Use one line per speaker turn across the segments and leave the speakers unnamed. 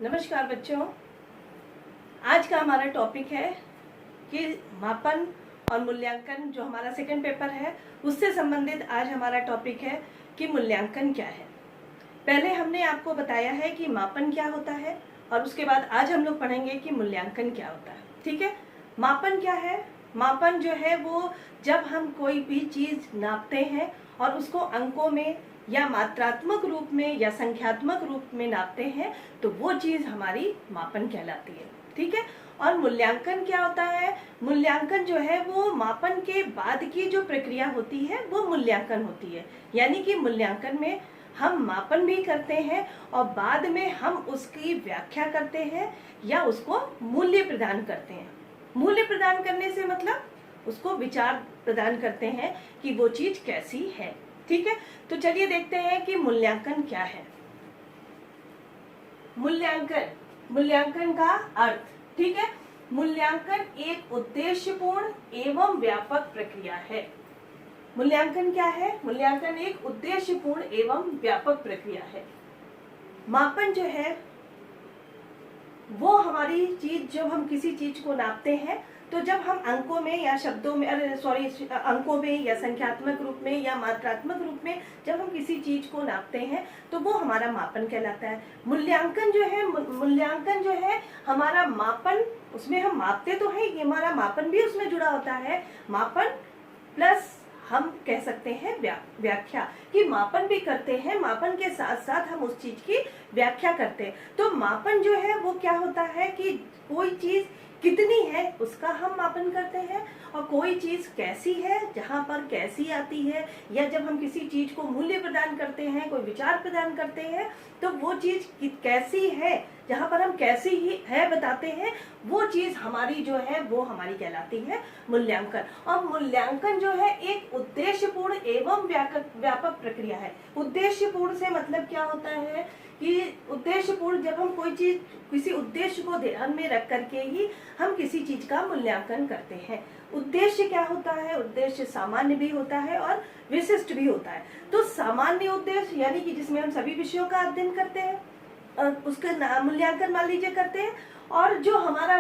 नमस्कार बच्चों। आज का हमारा टॉपिक है कि मापन और मूल्यांकन, जो हमारा सेकंड पेपर है उससे संबंधित आज हमारा टॉपिक है कि मूल्यांकन क्या है। पहले हमने आपको बताया है कि मापन क्या होता है और उसके बाद आज हम लोग पढ़ेंगे कि मूल्यांकन क्या होता है। ठीक है, मापन क्या है? मापन जो है वो जब हम कोई भी चीज नापते हैं और उसको अंकों में या मात्रात्मक रूप में या संख्यात्मक रूप में नापते हैं तो वो चीज हमारी मापन कहलाती है। ठीक है, और मूल्यांकन क्या होता है? मूल्यांकन जो है वो मापन के बाद की जो प्रक्रिया होती है वो मूल्यांकन होती है। यानी कि मूल्यांकन में हम मापन भी करते हैं और बाद में हम उसकी व्याख्या करते हैं या उसको मूल्य प्रदान करते हैं। मूल्य प्रदान करने से मतलब उसको विचार प्रदान करते हैं कि वो चीज कैसी है। ठीक है, तो चलिए देखते हैं कि मूल्यांकन क्या है। मूल्यांकन का अर्थ, ठीक है, मूल्यांकन एक उद्देश्यपूर्ण एवं व्यापक प्रक्रिया है। मूल्यांकन क्या है? मूल्यांकन एक उद्देश्यपूर्ण एवं व्यापक प्रक्रिया है। मापन जो है वो हमारी चीज, जब हम किसी चीज को नापते हैं तो जब हम अंकों में या शब्दों में अंकों में या संख्यात्मक रूप में या मात्रात्मक रूप में जब हम किसी चीज को नापते हैं तो वो हमारा मापन कहलाता है। मूल्यांकन जो है हमारा मापन, उसमें हम मापते तो हैं, ये हमारा मापन भी उसमें जुड़ा होता है। मापन प्लस हम कह सकते हैं व्याख्या, कि मापन भी करते हैं, मापन के साथ साथ हम उस चीज की व्याख्या करते हैं। तो मापन जो है वो क्या होता है कि कोई चीज कितनी है उसका हम मापन करते हैं, और कोई चीज कैसी है, जहां पर कैसी आती है, या जब हम किसी चीज को मूल्य प्रदान करते हैं, कोई विचार प्रदान करते हैं, तो वो चीज कैसी है, जहां पर हम कैसी ही है बताते हैं, वो चीज हमारी जो है वो हमारी कहलाती है मूल्यांकन। और मूल्यांकन जो है एक उद्देश्यपूर्ण एवं व्यापक प्रक्रिया है। उद्देश्यपूर्ण से मतलब क्या होता है कि उद्देश्यपूर्ण, जब हम कोई चीज किसी उद्देश्य को ध्यान में रख करके ही हम किसी चीज का मूल्यांकन करते हैं। उद्देश्य क्या होता है? उद्देश्य सामान्य भी होता है और विशिष्ट भी होता है। तो सामान्य उद्देश्य यानी कि जिसमें हम सभी विषयों का अध्ययन करते हैं, उसका मूल्यांकन मान लीजिए करते हैं। और जो हमारा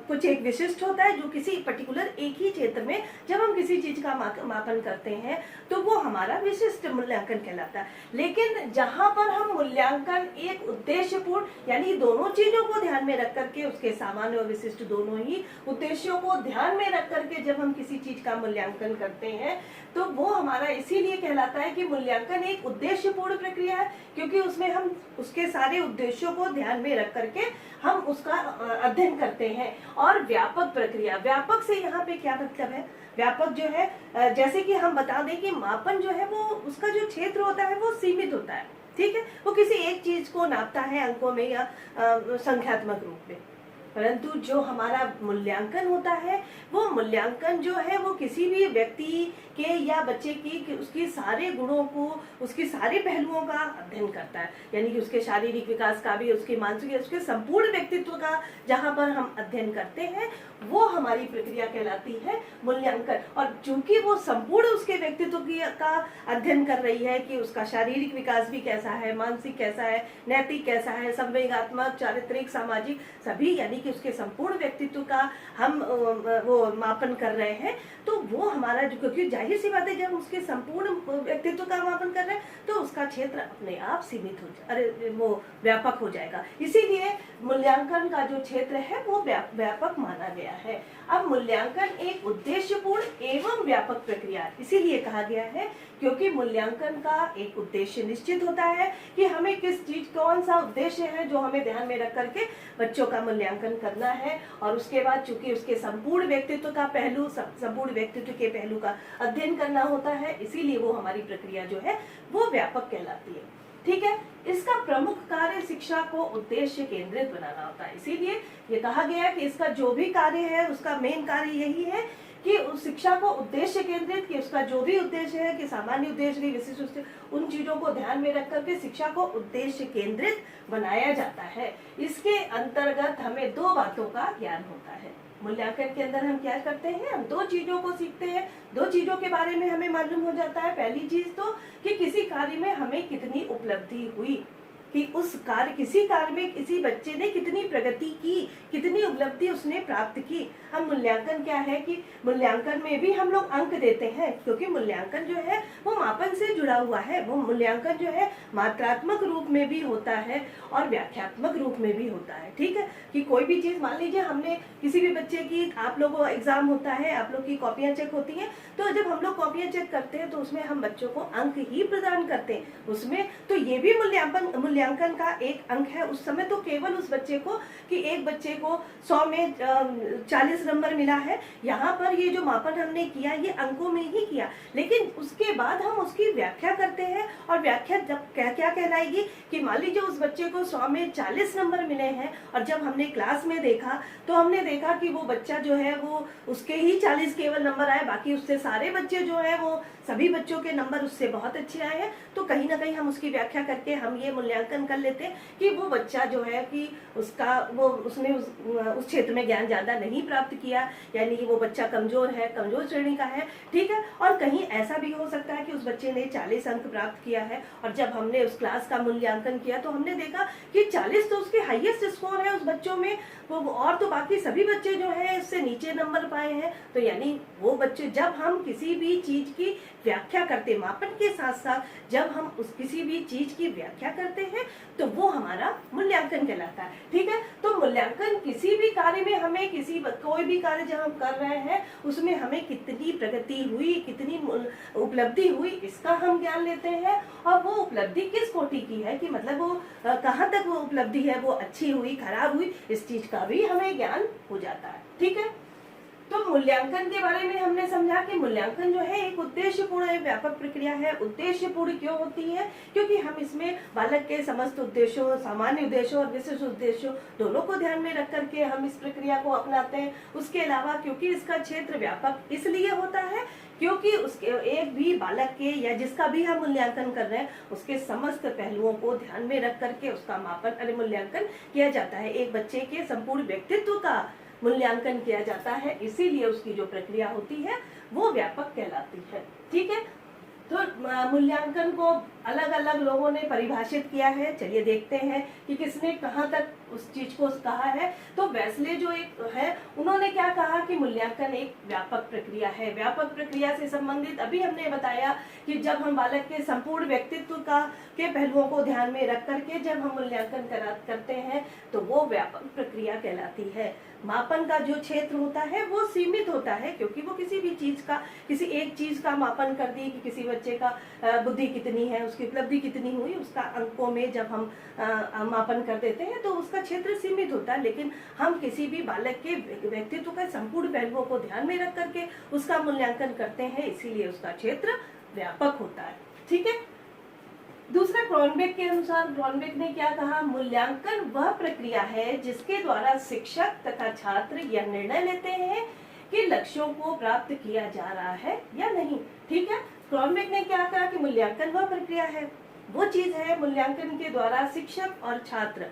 कुछ एक विशिष्ट होता है, जो किसी पर्टिकुलर एक ही क्षेत्र में जब हम किसी चीज का मापन करते हैं तो वो हमारा विशिष्ट मूल्यांकन कहलाता है। लेकिन जहां पर हम मूल्यांकन एक उद्देश्यपूर्ण, यानी दोनों चीजों को ध्यान में रख करके, उसके सामान्य और विशिष्ट दोनों ही उद्देश्यों को ध्यान में रख करके जब हम किसी चीज का मूल्यांकन करते हैं तो वो हमारा इसीलिए कहलाता है कि मूल्यांकन एक उद्देश्यपूर्ण प्रक्रिया है, क्योंकि उसमें हम उसके सारे उद्देश्यों को ध्यान में रख करके हम उसका अध्ययन करते हैं। और व्यापक प्रक्रिया, व्यापक से यहाँ पे क्या मतलब है? व्यापक जो है, जैसे कि हम बता दें कि मापन जो है वो उसका जो क्षेत्र होता है वो सीमित होता है। ठीक है, वो किसी एक चीज को नापता है अंकों में या संख्यात्मक रूप में। परंतु जो हमारा मूल्यांकन होता है, वो मूल्यांकन जो है वो किसी भी व्यक्ति के या बच्चे की उसकी सारे गुणों को, उसके सारे पहलुओं का अध्ययन करता है। यानी कि उसके शारीरिक विकास का भी, उसके मानसिक, उसके संपूर्ण व्यक्तित्व का जहां पर हम अध्ययन करते हैं वो हमारी प्रक्रिया कहलाती है मूल्यांकन। और चूंकि वो संपूर्ण उसके व्यक्तित्व का अध्ययन कर रही है कि उसका शारीरिक विकास भी कैसा है, मानसिक कैसा है, नैतिक कैसा है, संवेगात्मक, चारित्रिक, सामाजिक, सभी, यानी कि उसके संपूर्ण व्यक्तित्व का हम वो मापन कर रहे हैं, तो वो हमारा जो, क्योंकि जाहिर सी बात है जब उसके संपूर्ण व्यक्तित्व का मापन कर रहे हैं तो उसका क्षेत्र अपने आप सीमित वो व्यापक हो जाएगा। इसीलिए मूल्यांकन का जो क्षेत्र है वो व्यापक माना गया है। अब मूल्यांकन एक उद्देश्यपूर्ण एवं व्यापक प्रक्रिया इसीलिए कहा गया है क्योंकि मूल्यांकन का एक उद्देश्य निश्चित होता है कि हमें किस चीज, कौन सा उद्देश्य है जो हमें ध्यान में रख करके बच्चों का मूल्यांकन करना है। और उसके बाद चूंकि उसके संपूर्ण व्यक्तित्व का पहलू, संपूर्ण व्यक्तित्व के पहलू का अध्ययन करना होता है, इसीलिए वो हमारी प्रक्रिया जो है वो व्यापक कहलाती है। ठीक है, इसका प्रमुख कार्य शिक्षा को उद्देश्य केंद्रित बनाना होता है। इसीलिए ये कहा गया कि इसका जो भी कार्य है उसका मेन कार्य यही है कि उस शिक्षा को उद्देश्य केंद्रित, कि उसका जो भी उद्देश्य है, कि सामान्य उद्देश्य की विशिष्ट उद्देश्य, उन चीजों को ध्यान में रख करके शिक्षा को उद्देश्य केंद्रित बनाया जाता है। इसके अंतर्गत हमें दो बातों का ज्ञान होता है। मूल्यांकन के अंदर हम क्या करते हैं? हम दो चीजों को सीखते हैं, दो चीजों के बारे में हमें मालूम हो जाता है। पहली चीज तो कि किसी कार्य में हमें कितनी उपलब्धि हुई, कि उस कार्य, किसी कार्य में किसी बच्चे ने कितनी प्रगति की, कितनी उपलब्धि उसने प्राप्त की। हम मूल्यांकन क्या है कि मूल्यांकन में भी हम लोग अंक देते हैं, क्योंकि मूल्यांकन जो है वो मापन से जुड़ा हुआ है। वो मूल्यांकन जो है मात्रात्मक रूप में भी होता है और व्याख्यात्मक रूप में भी होता है। ठीक है, कि कोई भी चीज, मान लीजिए हमने किसी भी बच्चे की, आप लोगों एग्जाम होता है, आप लोग की कॉपियां चेक होती हैं, तो जब हम लोग कॉपियां चेक करते हैं तो उसमें हम बच्चों को अंक ही प्रदान करते हैं उसमें। तो ये भी मूल्यांकन का एक अंक है। उस समय तो केवल उस बच्चे को, कि एक बच्चे को 100 में 40 नंबर मिला है, यहाँ पर ये जो मापन हमने किया ये अंकों में ही किया, लेकिन उसके बाद हम उसकी व्याख्या करते हैं। और व्याख्या जब क्या कहलाएगी कि मान लीजिए उस बच्चे को 100 में 40 नंबर मिले हैं, और जब हमने क्लास में देखा तो हमने देखा कि वो बच्चा जो है वो, उसके ही 40 केवल नंबर आए, बाकी उससे सारे बच्चे जो है वो, सभी बच्चों के नंबर उससे बहुत अच्छे आए हैं। तो कहीं ना कहीं हम उसकी व्याख्या करके हम ये मूल्यांकन कर लेते हैं कि वो बच्चा जो है कि उसका उसने उस क्षेत्र में ज्ञान ज्यादा नहीं प्राप्त किया, यानी वो बच्चा कमजोर है, कमजोर श्रेणी का है। ठीक है, और कहीं ऐसा भी हो सकता है कि उस बच्चे ने 40 अंक प्राप्त किया है, और जब हमने उस क्लास का मूल्यांकन किया तो हमने देखा कि 40 तो उसके हाईएस्ट स्कोर है उस बच्चों में, वो और तो बाकी सभी बच्चे जो है इससे नीचे नंबर पाए हैं। तो यानी वो बच्चे, जब हम किसी भी चीज की व्याख्या करते, मापन के साथ साथ जब हम उस किसी भी चीज की व्याख्या करते हैं तो वो हमारा मूल्यांकन कहलाता है। ठीक है, तो मूल्यांकन किसी भी कार्य में हमें, कोई भी कार्य जब हम कर रहे हैं उसमें हमें कितनी प्रगति हुई, कितनी उपलब्धि हुई, इसका हम ज्ञान लेते हैं। और वो उपलब्धि किस कोटि की है, कि मतलब वो कहाँ तक वो उपलब्धि है, वो अच्छी हुई, खराब हुई, इस चीज का भी हमें ज्ञान हो जाता है। ठीक है, तो मूल्यांकन के बारे में हमने समझा कि मूल्यांकन जो है एक उद्देश्यपूर्ण, एक व्यापक प्रक्रिया है। उद्देश्यपूर्ण क्यों होती है, क्योंकि हम इसमें बालक के समस्त उद्देश्यों, सामान्य उद्देश्यों और विशिष्ट उद्देश्यों दोनों को ध्यान में रख करके हम इस प्रक्रिया को अपनाते हैं। उसके अलावा क्योंकि इसका क्षेत्र व्यापक इसलिए होता है क्योंकि उसके एक भी बालक के या जिसका भी हम मूल्यांकन कर रहे हैं उसके समस्त पहलुओं को ध्यान में रख करके उसका मापन मूल्यांकन किया जाता है। एक बच्चे के संपूर्ण व्यक्तित्व का मूल्यांकन किया जाता है, इसीलिए उसकी जो प्रक्रिया होती है वो व्यापक कहलाती है। ठीक है, तो मूल्यांकन को अलग अलग लोगों ने परिभाषित किया है। चलिए देखते हैं कि किसने कहाँ तक उस चीज को कहा है। तो वेस्ले जो एक है, उन्होंने क्या कहा कि मूल्यांकन एक व्यापक प्रक्रिया है। व्यापक प्रक्रिया से संबंधित अभी हमने बताया कि जब हम बालक के संपूर्ण व्यक्तित्व के पहलुओं को ध्यान में रख करके जब हम मूल्यांकन करते हैं तो वो व्यापक प्रक्रिया कहलाती है। मापन का जो क्षेत्र होता है वो सीमित होता है, क्योंकि वो किसी भी चीज का, किसी एक चीज का मापन कर दी कि किसी बच्चे का बुद्धि कितनी है, उसकी उपलब्धि कितनी हुई, उसका अंकों में जब हम मापन कर देते हैं तो उसका क्षेत्र सीमित होता है। लेकिन हम किसी भी बालक के व्यक्तित्व का संपूर्ण पहलुओं को ध्यान में रख करके उसका मूल्यांकन करते हैं, इसीलिए उसका क्षेत्र व्यापक होता है। ठीक है, दूसरा क्रॉनबेक के अनुसार, क्रॉनबेक ने क्या कहा, मूल्यांकन वह प्रक्रिया है जिसके द्वारा शिक्षक तथा छात्र यह निर्णय लेते हैं कि लक्ष्यों को प्राप्त किया जा रहा है या नहीं। ठीक है, क्रॉनबेक ने क्या कहा कि मूल्यांकन वह प्रक्रिया है, वो चीज है मूल्यांकन के द्वारा शिक्षक और छात्र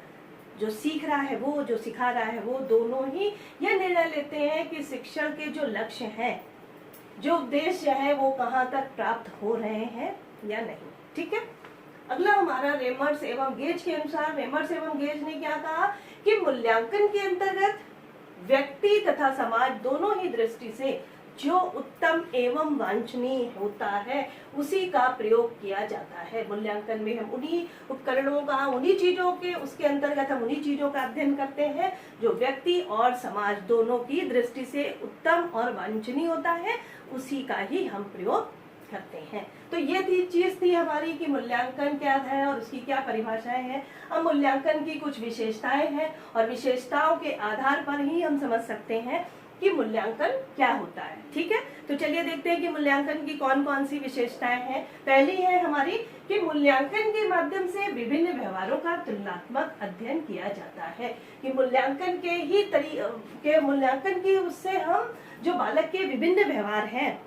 जो सीख रहा है, वो जो सिखा रहा है, वो दोनों ही यह निर्णय लेते हैं कि शिक्षण के जो लक्ष्य हैं, जो उद्देश्य है, वो कहाँ तक प्राप्त हो रहे हैं या नहीं। ठीक है, अगला हमारा रेमर्स एवं गेज के अनुसार, रेमर्स एवं गेज ने क्या कहा कि मूल्यांकन के अंतर्गत व्यक्ति तथा समाज दोनों ही दृष्टि से जो उत्तम एवं वांछनीय होता है उसी का प्रयोग किया जाता है। मूल्यांकन में हम उन्हीं उपकरणों का, उन्हीं चीजों के, उसके अंतर्गत हम उन्हीं चीजों का अध्ययन करते हैं जो व्यक्ति और समाज दोनों की दृष्टि से उत्तम और वांछनीय होता है, उसी का ही हम प्रयोग करते हैं। तो ये चीज थी हमारी कि मूल्यांकन क्या है और उसकी क्या परिभाषाएं हैं। अब मूल्यांकन की कुछ विशेषताएं हैं और विशेषताओं के आधार पर ही हम समझ सकते हैं कि मूल्यांकन क्या होता है। ठीक है, तो चलिए देखते हैं कि मूल्यांकन की कौन कौन सी विशेषताएं हैं। पहली है हमारी कि मूल्यांकन के माध्यम से विभिन्न व्यवहारों का तुलनात्मक अध्ययन किया जाता है। कि मूल्यांकन की उससे हम जो बालक के विभिन्न व्यवहार हैं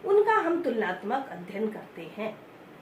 उनका हम तुलनात्मक अध्ययन करते हैं।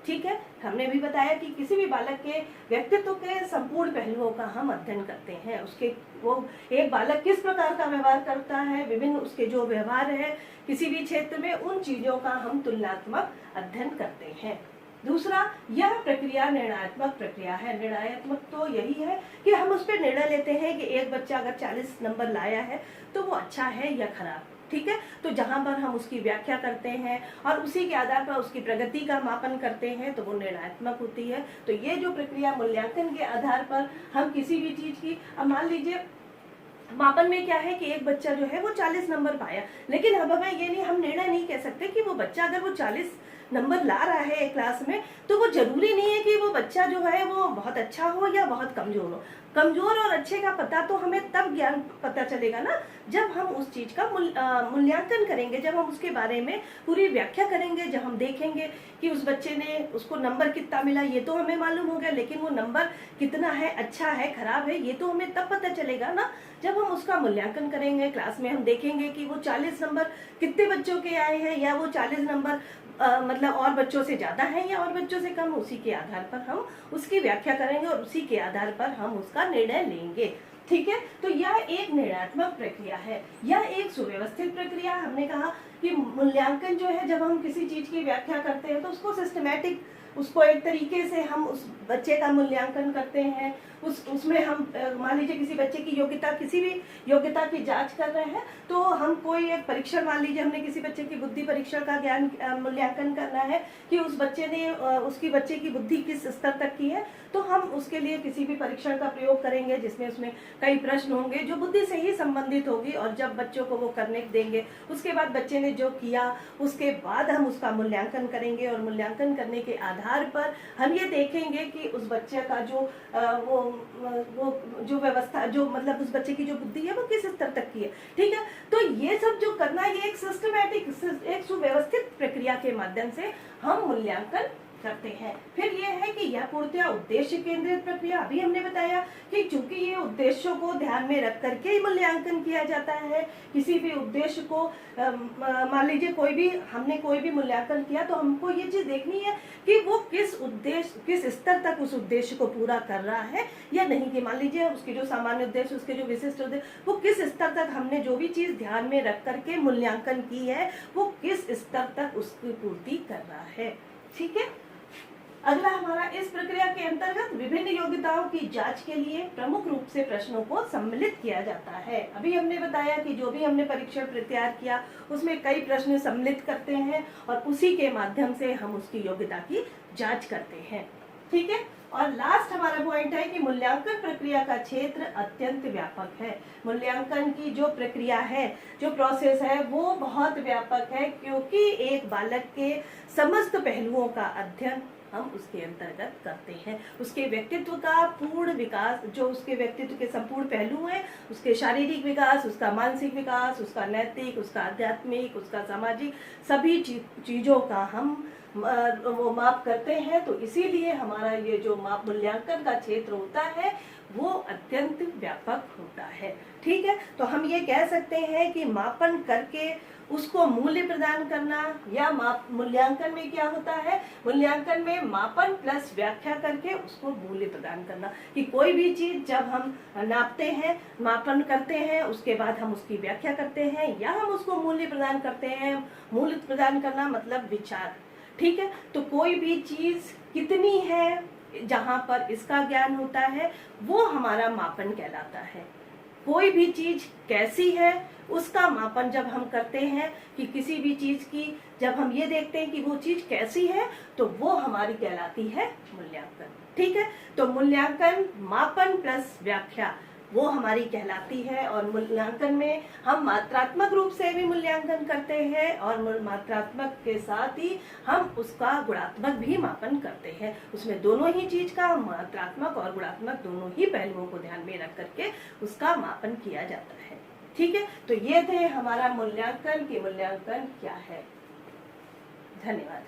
ठीक है, हमने भी बताया कि किसी भी बालक के व्यक्तित्व के संपूर्ण पहलुओं का हम अध्ययन करते हैं। उसके वो एक बालक किस प्रकार का व्यवहार करता है, विभिन्न उसके जो व्यवहार है किसी भी क्षेत्र में, उन चीजों का हम तुलनात्मक अध्ययन करते हैं। दूसरा, यह प्रक्रिया निर्णयात्मक प्रक्रिया है। निर्णयात्मक तो यही है कि हम उस पर निर्णय लेते हैं कि एक बच्चा अगर 40 नंबर लाया है तो वो अच्छा है या खराब, ठीक है। तो जहां पर हम उसकी व्याख्या करते हैं और उसी के आधार पर उसकी प्रगति का मापन करते हैं तो वो निर्णयात्मक होती है। तो ये जो प्रक्रिया मूल्यांकन के आधार पर हम किसी भी चीज की, अब मान लीजिए मापन में क्या है कि एक बच्चा जो है वो 40 नंबर पाया, लेकिन अब हमें ये नहीं, हम निर्णय नहीं कह सकते कि वो बच्चा अगर वो 40 नंबर ला रहा है एक क्लास में तो वो जरूरी नहीं है कि वो बच्चा जो है वो बहुत अच्छा हो या बहुत कमजोर हो। कमजोर और अच्छे का पता तो हमें तब ज्ञान पता चलेगा ना जब हम उस चीज का मूल्यांकन करेंगे, जब हम उसके बारे में पूरी व्याख्या करेंगे, जब हम देखेंगे कि उस बच्चे ने, उसको नंबर कितना मिला ये तो हमें मालूम हो गया, लेकिन वो नंबर कितना है, अच्छा है खराब है, ये तो हमें तब पता चलेगा ना जब हम उसका मूल्यांकन करेंगे। क्लास में हम देखेंगे कि वो 40 नंबर कितने बच्चों के आए हैं, या वो 40 नंबर मतलब और बच्चों से ज्यादा है या और बच्चों से कम, उसी के आधार पर हम उसकी व्याख्या करेंगे और उसी के आधार पर हम उसका निर्णय लेंगे, ठीक है। तो यह एक निर्णयात्मक प्रक्रिया है, यह एक सुव्यवस्थित प्रक्रिया। हमने कहा कि मूल्यांकन जो है, जब हम किसी चीज की व्याख्या करते हैं तो उसको सिस्टमैटिक, उसको एक तरीके से हम उस बच्चे का मूल्यांकन करते हैं। उसमें हम मान लीजिए किसी बच्चे की योग्यता, किसी भी योग्यता की जांच कर रहे हैं तो हम कोई एक परीक्षण, मान लीजिए हमने किसी बच्चे की बुद्धि परीक्षण का ज्ञान मूल्यांकन करना है कि उस बच्चे ने उसकी बच्चे की बुद्धि किस स्तर तक की है, तो हम उसके लिए किसी भी परीक्षण का प्रयोग करेंगे जिसमें उसमें कई प्रश्न होंगे जो बुद्धि से ही संबंधित होगी, और जब बच्चों को वो करने देंगे उसके बाद बच्चे ने जो किया उसके बाद हम उसका मूल्यांकन करेंगे, और मूल्यांकन करने के आधार पर हम ये देखेंगे कि उस बच्चे का जो वो जो व्यवस्था, जो मतलब उस बच्चे की जो बुद्धि है वो किस स्तर तक की है, ठीक है। तो ये सब जो करना, ये एक सिस्टमैटिक, एक सुव्यवस्थित प्रक्रिया के माध्यम से हम मूल्यांकन करते हैं। फिर ये है कि यह पूर्णतया उद्देश्य केंद्रित प्रक्रिया। अभी हमने बताया कि चूंकि ये उद्देश्यों को ध्यान में रख करके ही मूल्यांकन किया जाता है। किसी भी उद्देश्य को, मान लीजिए हमने कोई भी मूल्यांकन किया तो हमको ये चीज देखनी है कि वो किस स्तर तक उस उद्देश्य को पूरा कर रहा है या नहीं। कि मान लीजिए उसके जो सामान्य उद्देश्य, उसके जो विशिष्ट उद्देश्य, वो किस स्तर तक हमने जो भी चीज ध्यान में रख करके मूल्यांकन की है वो किस स्तर तक उसकी पूर्ति कर रहा है, ठीक है। अगला हमारा, इस प्रक्रिया के अंतर्गत विभिन्न योग्यताओं की जांच के लिए प्रमुख रूप से प्रश्नों को सम्मिलित किया जाता है। अभी हमने बताया कि जो भी हमने परीक्षण तैयार किया उसमें कई प्रश्न सम्मिलित करते हैं और उसी के माध्यम से हम उसकी योग्यता की जांच करते हैं, ठीक है। और लास्ट हमारा पॉइंट है कि मूल्यांकन प्रक्रिया का क्षेत्र अत्यंत व्यापक है। मूल्यांकन की जो प्रक्रिया है, जो प्रोसेस है, वो बहुत व्यापक है, क्योंकि एक बालक के समस्त पहलुओं का अध्ययन हम उसके अंतर्गत करते हैं। उसके व्यक्तित्व का पूर्ण विकास, जो उसके व्यक्तित्व के संपूर्ण पहलू हैं, उसके शारीरिक विकास, उसका मानसिक विकास, उसका नैतिक, उसका आध्यात्मिक, उसका सामाजिक, सभी चीजों का हम वो माप करते हैं। तो इसीलिए हमारा ये जो माप मूल्यांकन का क्षेत्र होता है वो अत्यंत व्यापक होता है, ठीक है। तो हम ये कह सकते हैं कि मापन करके उसको मूल्य प्रदान करना, या मूल्यांकन में क्या होता है, मूल्यांकन में मापन प्लस व्याख्या करके उसको मूल्य प्रदान करना। कि कोई भी चीज जब हम नापते हैं, मापन करते हैं, उसके बाद हम उसकी व्याख्या करते हैं या हम उसको मूल्य प्रदान करते हैं। मूल्य प्रदान करना मतलब विचार, ठीक है। तो कोई भी चीज कितनी है, जहां पर इसका ज्ञान होता है वो हमारा मापन कहलाता है। कोई भी चीज कैसी है उसका मापन जब हम करते हैं, कि किसी भी चीज की जब हम ये देखते हैं कि वो चीज कैसी है तो वो हमारी कहलाती है मूल्यांकन, ठीक है। तो मूल्यांकन मापन प्लस व्याख्या वो हमारी कहलाती है। और मूल्यांकन में हम मात्रात्मक रूप से भी मूल्यांकन करते हैं और मात्रात्मक के साथ ही हम उसका गुणात्मक भी मापन करते हैं। उसमें दोनों ही चीज का, मात्रात्मक और गुणात्मक दोनों ही पहलुओं को ध्यान में रख करके उसका मापन किया जाता है, ठीक है। तो ये थे हमारा मूल्यांकन, की मूल्यांकन क्या है। धन्यवाद।